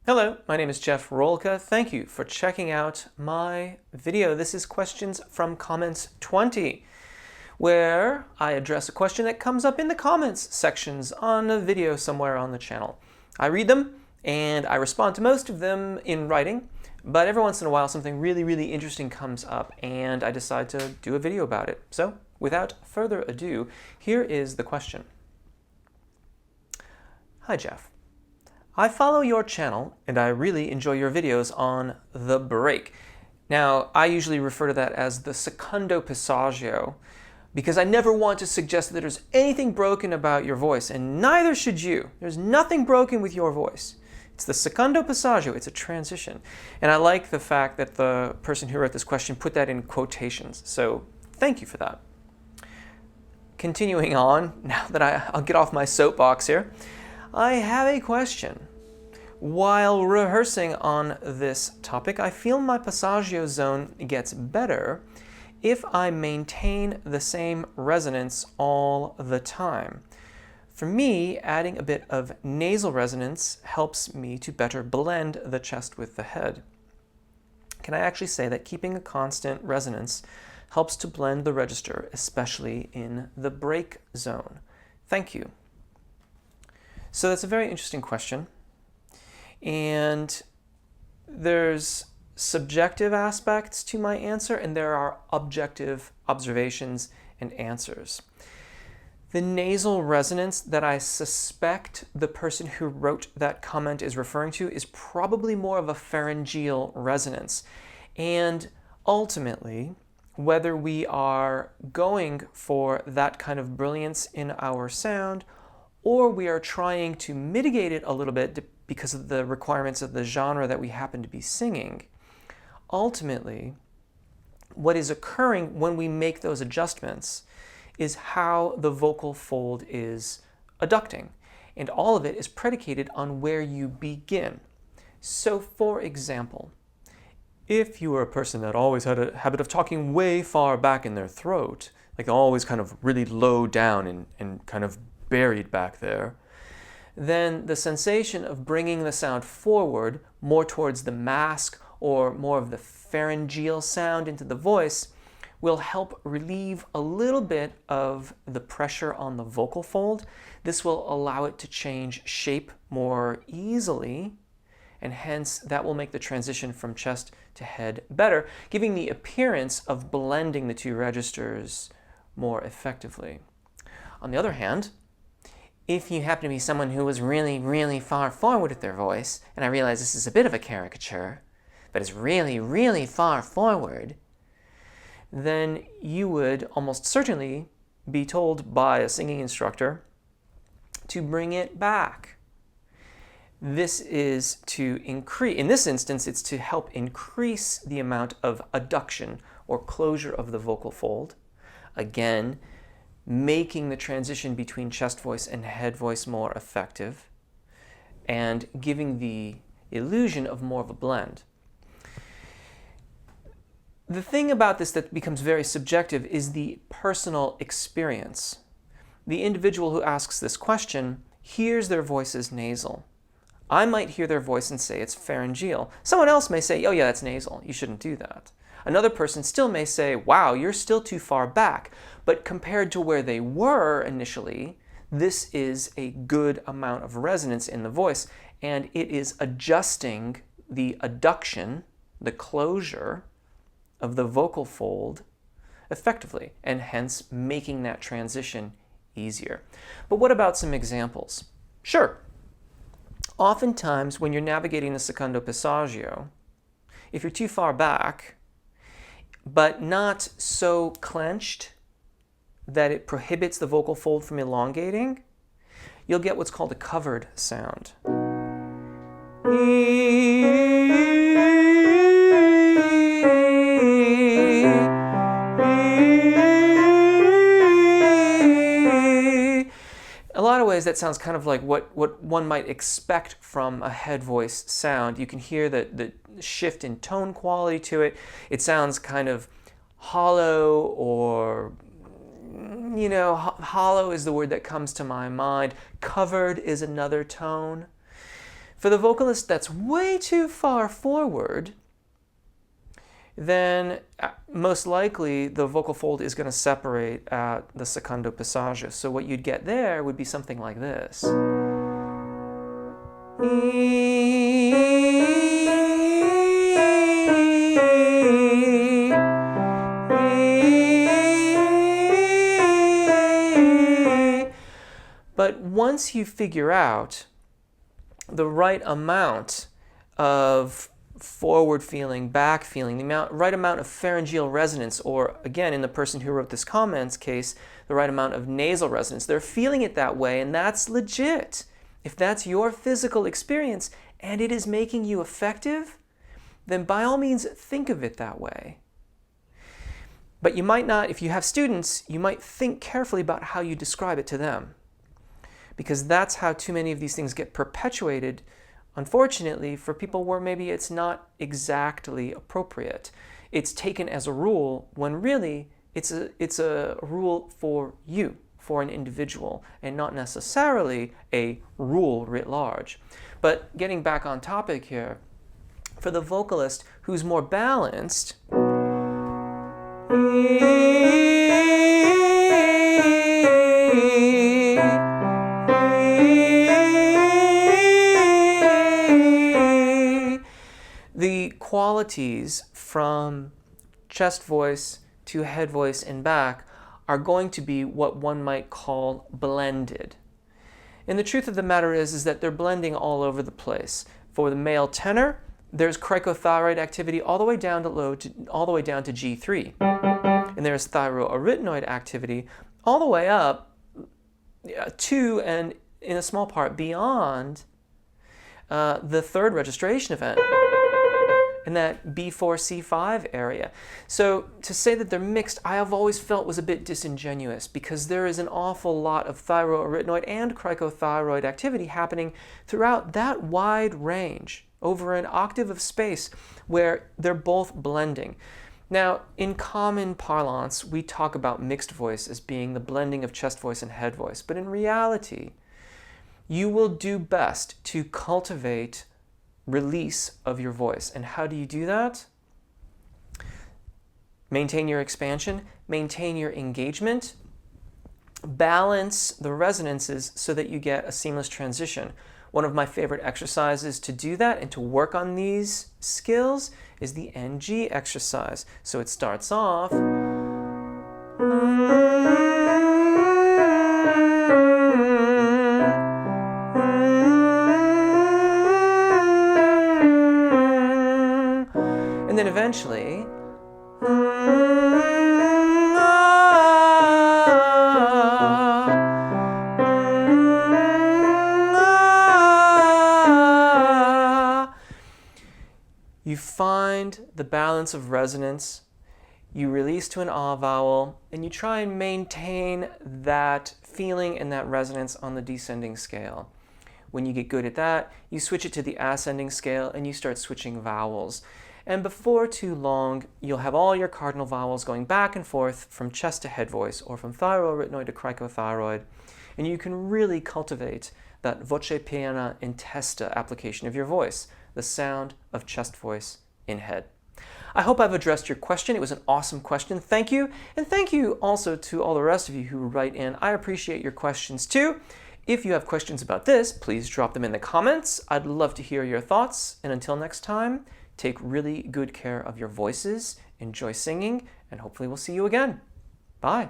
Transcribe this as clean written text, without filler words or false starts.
Hello, my name is Jeff Rolka. Thank you for checking out my video. This is Questions from Comments 20, where I address a question that comes up in the comments sections on a video somewhere on the channel. I read them and I respond to most of them in writing, but every once in a while something really interesting comes up and I decide to do a video about it. So, without further ado, here is the question. Hi Jeff. I follow your channel and I really enjoy your videos on the break. Now, I usually refer to that as the secondo passaggio because I never want to suggest that there's anything broken about your voice, and neither should you. There's nothing broken with your voice. It's the secondo passaggio, it's a transition. And I like the fact that the person who wrote this question put that in quotations, so thank you for that. Continuing on, now that I'll get off my soapbox here, I have a question. While rehearsing on this topic, I feel my passaggio zone gets better if I maintain the same resonance all the time. For me, adding a bit of nasal resonance helps me to better blend the chest with the head. Can I actually say that keeping a constant resonance helps to blend the register, especially in the break zone? Thank you. So that's a very interesting question, and there's subjective aspects to my answer and there are objective observations and answers. The nasal resonance that I suspect the person who wrote that comment is referring to is probably more of a pharyngeal resonance, and ultimately, whether we are going for that kind of brilliance in our sound or we are trying to mitigate it a little bit because of the requirements of the genre that we happen to be singing, ultimately, what is occurring when we make those adjustments is how the vocal fold is adducting. And all of it is predicated on where you begin. So, for example, if you were a person that always had a habit of talking way far back in their throat, like always kind of really low down and kind of buried back there, then the sensation of bringing the sound forward more towards the mask or more of the pharyngeal sound into the voice will help relieve a little bit of the pressure on the vocal fold. This will allow it to change shape more easily, and hence that will make the transition from chest to head better, giving the appearance of blending the two registers more effectively. On the other hand, if you happen to be someone who was really far forward with their voice, and I realize this is a bit of a caricature, but it's really far forward, then you would almost certainly be told by a singing instructor to bring it back. This is to increase, in this instance, it's to help increase the amount of adduction or closure of the vocal fold. Again, making the transition between chest voice and head voice more effective and giving the illusion of more of a blend. The thing about this that becomes very subjective is the personal experience. The individual who asks this question hears their voice as nasal. I might hear their voice and say it's pharyngeal. Someone else may say, oh yeah, that's nasal. You shouldn't do that. Another person still may say, wow, you're still too far back. But compared to where they were initially, this is a good amount of resonance in the voice, and it is adjusting the adduction, the closure of the vocal fold effectively, and hence making that transition easier. But what about some examples? Sure. Oftentimes, when you're navigating the secondo passaggio, if you're too far back, but not so clenched that it prohibits the vocal fold from elongating, you'll get what's called a covered sound. A lot of ways that sounds kind of like what one might expect from a head voice sound. You can hear the shift in tone quality to it. It sounds kind of hollow, or hollow is the word that comes to my mind. Covered is another tone. For the vocalist that's way too far forward, then most likely the vocal fold is going to separate at the secondo passaggio. So what you'd get there would be something like this. But once you figure out the right amount of forward feeling, back feeling, the right amount of pharyngeal resonance, or again, in the person who wrote this comment's case, the right amount of nasal resonance, they're feeling it that way, and that's legit. If that's your physical experience and it is making you effective, then by all means think of it that way. But you might not, if you have students, you might think carefully about how you describe it to them, because that's how too many of these things get perpetuated, unfortunately, for people where maybe it's not exactly appropriate. It's taken as a rule when really it's a rule for you, for an individual, and not necessarily a rule writ large. But getting back on topic here, for the vocalist who's more balanced, the qualities from chest voice to head voice and back are going to be what one might call blended. And the truth of the matter is that they're blending all over the place. For the male tenor, there's cricothyroid activity all the way down to G3. And there's thyroarytenoid activity all the way up to, and in a small part, beyond the third registration event in that B4-C5 area. So to say that they're mixed, I have always felt was a bit disingenuous, because there is an awful lot of thyroarytenoid and cricothyroid activity happening throughout that wide range over an octave of space where they're both blending. Now, in common parlance, we talk about mixed voice as being the blending of chest voice and head voice, but in reality, you will do best to cultivate release of your voice. And how do you do that? Maintain your expansion, maintain your engagement, balance the resonances so that you get a seamless transition. One of my favorite exercises to do that and to work on these skills is the NG exercise. So it starts off, and then eventually, you find the balance of resonance, you release to an ah vowel, and you try and maintain that feeling and that resonance on the descending scale. When you get good at that, you switch it to the ascending scale and you start switching vowels. And before too long, you'll have all your cardinal vowels going back and forth from chest to head voice, or from thyroarytenoid to cricothyroid, and you can really cultivate that voce piena in testa application of your voice, the sound of chest voice in head. I hope I've addressed your question. It was an awesome question. Thank you. And thank you also to all the rest of you who write in. I appreciate your questions too. If you have questions about this, please drop them in the comments. I'd love to hear your thoughts. And until next time, take really good care of your voices, enjoy singing, and hopefully we'll see you again. Bye.